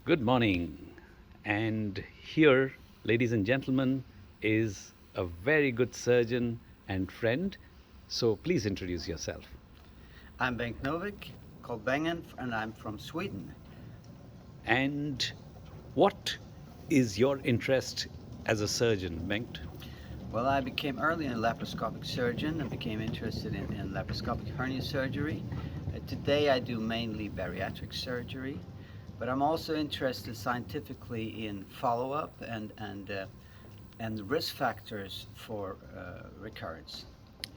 Good morning. And here, ladies and gentlemen, is a very good surgeon and friend. So please introduce yourself. I'm Bengt Novik, called Bengen, and I'm from Sweden. And what is your interest as a surgeon, Bengt? Well, I became early a laparoscopic surgeon and became interested in laparoscopic hernia surgery. Today I do mainly bariatric surgery, but I'm also interested scientifically in follow-up and risk factors for recurrence.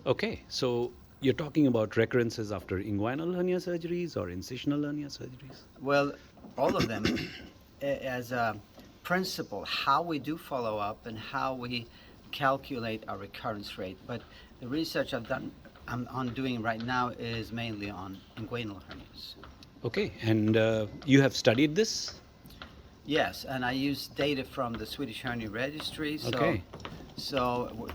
Okay, so you're talking about recurrences after inguinal hernia surgeries or incisional hernia surgeries? Well, all of them as a principle, how we do follow up and how we calculate our recurrence rate. But the research I'm on doing right now is mainly on inguinal hernias. Okay, and you have studied this? Yes, and I use data from the Swedish hernia registry. Okay.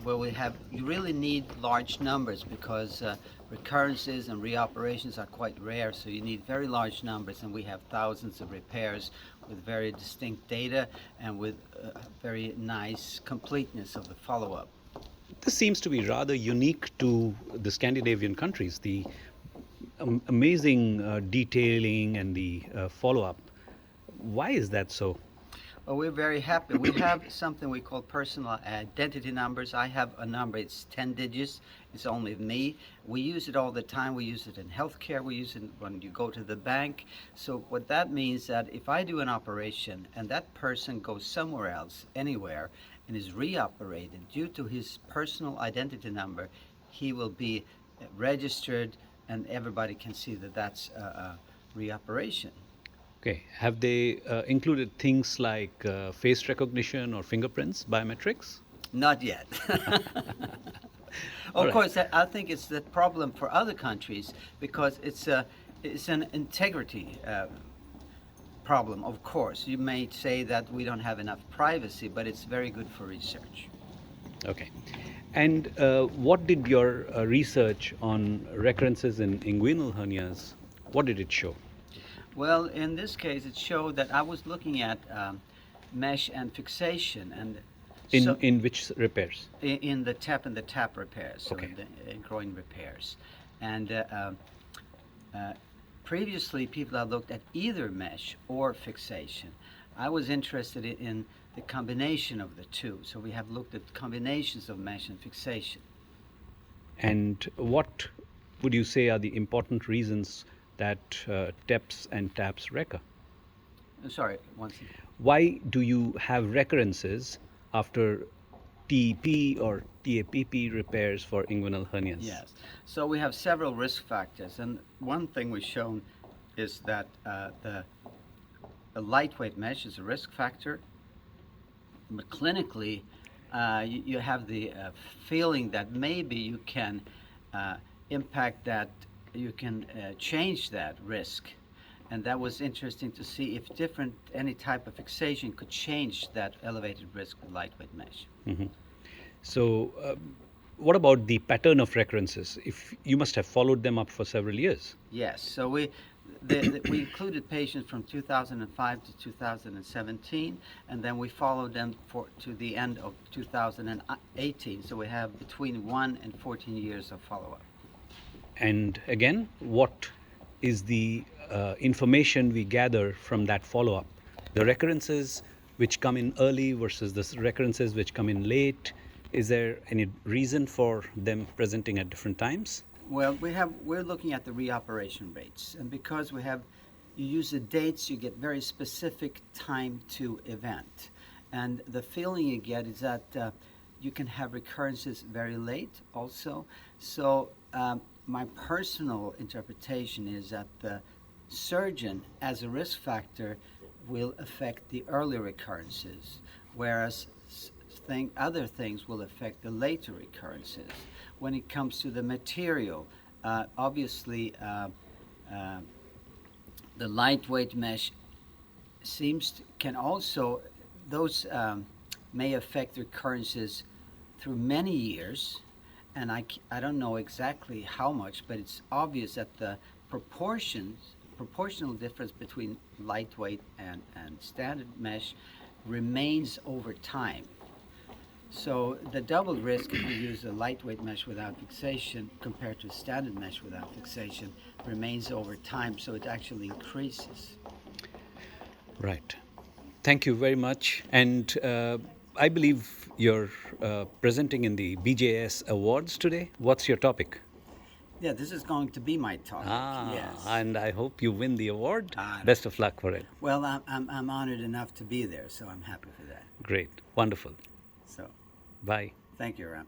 Where we have, you really need large numbers because recurrences and reoperations are quite rare. So you need very large numbers, and we have thousands of repairs with very distinct data and with very nice completeness of the follow-up. This seems to be rather unique to the Scandinavian countries, the amazing detailing and the follow up. Why is that so? Well, we're very happy. We have something we call personal identity numbers. I have a number, it's 10 digits. It's only me. We use it all the time. We use it in healthcare. We use it when you go to the bank. So what that means that if I do an operation and that person goes somewhere else, anywhere, and is reoperated due to his personal identity number, he will be registered and everybody can see that that's a reoperation. Okay, have they included things like face recognition or fingerprints, biometrics? Not yet. All Of right. course, I think it's the problem for other countries because it's an integrity problem. Of course, you may say that we don't have enough privacy, but it's very good for research. Okay. And what did your research on recurrences in inguinal hernias, what did it show? Well, in this case, it showed that I was looking at mesh and fixation, and so In which repairs? in the tap repairs, so Okay. in the groin repairs, and previously people have looked at either mesh or fixation. I was interested in the combination of the two, so we have looked at combinations of mesh and fixation. And what would you say are the important reasons that TEPs and TAPs recur? Sorry, once again. Why do you have recurrences after TP or TAPP repairs for inguinal hernias? Yes. So we have several risk factors, and one thing we've shown is that the lightweight mesh is a risk factor. But clinically, you have the feeling that maybe you can uh, impact that, you can change that risk. And that was interesting to see if any type of fixation could change that elevated risk with lightweight mesh. So, what about the pattern of recurrences? If you must have followed them up for several years. Yes, so we included patients from 2005 to 2017, and then we followed them to the end of 2018. So we have between 1 and 14 years of follow-up. And again, what is the information we gather from that follow up? The recurrences which come in early versus the recurrences which come in late. Is there any reason for them presenting at different times? Well, we're looking at the reoperation rates, and because you use the dates, you get very specific time to event, and the feeling you get is that you can have recurrences very late also. So my personal interpretation is that the surgeon, as a risk factor, will affect the early recurrences, whereas other things will affect the later recurrences. When it comes to the material, obviously uh, the lightweight mesh can also, those may affect recurrences through many years, and I don't know exactly how much, but it's obvious that the proportions proportional difference between lightweight and standard mesh remains over time. So the double risk if you use a lightweight mesh without fixation compared to standard mesh without fixation remains over time, so it actually increases. Right. Thank you very much. And I believe you're presenting in the BJS Awards today. What's your topic? Yeah, this is going to be my topic. Yes. And I hope you win the award. Ah, Best of luck for it. Well, I'm honored enough to be there, so I'm happy for that. Great. Wonderful. So, Bye. thank you, Ram.